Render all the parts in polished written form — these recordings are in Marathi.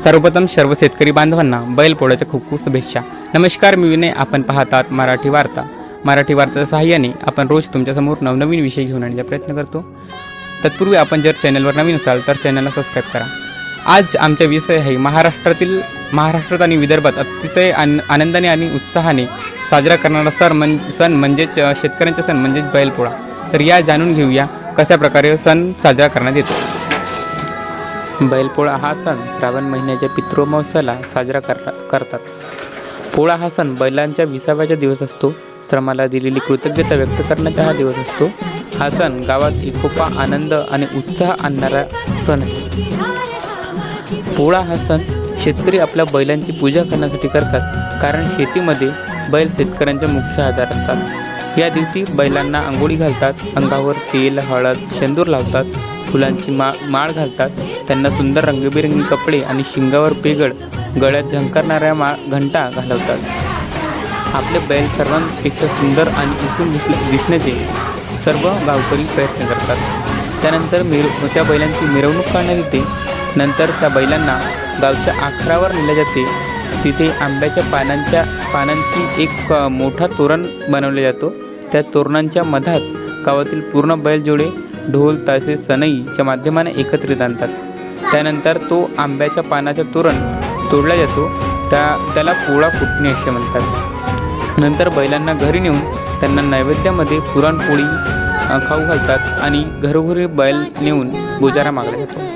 सर्वप्रथम सर्व शेतकरी बांधवांना बैलपोळ्याच्या खूप खूप शुभेच्छा। नमस्कार, मी विनय। आपण पाहतात मराठी वार्ता। मराठी वार्ताच्या सहाय्याने आपण रोज तुमच्यासमोर नवनवीन विषय घेऊन आणण्याचा प्रयत्न करतो। तत्पूर्वी आपण जर चॅनलवर नवीन असाल तर चॅनलला सबस्क्राईब करा। आज आमचा विषय आहे महाराष्ट्रात आणि विदर्भात अतिशय आनंदाने आणि उत्साहाने साजरा करणारा सण म्हणजेच शेतकऱ्यांचा सण म्हणजेच बैलपोळा। तर या जाणून घेऊया कशा प्रकारे सण साजरा करण्यात येतो। बैलपोळा हा सण श्रावण महिन्याच्या पितृअमावस्येला साजरा करतात। पोळा हा सण बैलांच्या विसाव्याचा दिवस असतो। श्रमाला दिलेली कृतज्ञता व्यक्त करण्याचा हा दिवस असतो। हा सण गावात एकोपा, आनंद आणि उत्साह आणणारा सण आहे। पोळा हा सण शेतकरी आपल्या बैलांची पूजा करण्यासाठी करतात, कारण शेतीमध्ये बैल शेतकऱ्यांचा मुख्य आधार असतात। या दिवशी बैलांना अंघोळी घालतात, अंगावर तेल, हळद, शेंदूर लावतात, फुलांची माळ घालतात, त्यांना सुंदर रंगीबेरंगी कपडे आणि शिंगावर पेगड, गळ्यात झंकारणाऱ्या घंटा घालवतात। आपले बैल सर्वांपेक्षा सुंदर आणि उठून दिसण्याचे सर्व गावकरी प्रयत्न करतात। त्यानंतर त्या बैलांची मिरवणूक काढण्यात येते। नंतर त्या बैलांना गावच्या आखारावर नेले जाते। तिथे आंब्याच्या पानांची एक मोठा तोरण बनवले जातो। त्या तोरणांच्या मधात गावातील पूर्ण बैलजोडे ढोल, ताशे, सनईच्या माध्यमाने एकत्रित आणतात। त्यानंतर तो आंब्याच्या पानाचा तोरण तोडला जातो, त्याला पोळा फुटणे असे म्हणतात। नंतर बैलांना घरी नेऊन त्यांना नैवेद्यामध्ये पुरणपोळी खाऊ घालतात आणि घरोघरी बैल नेऊन बोजारा मागला जातो।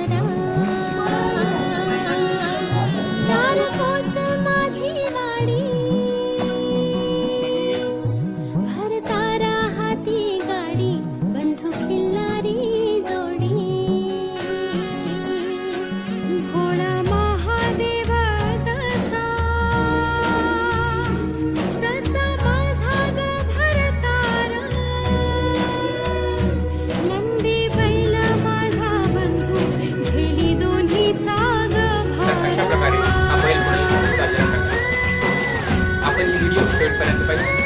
आपण व्हिडिओ शेवटपर्यंत पाहिजे।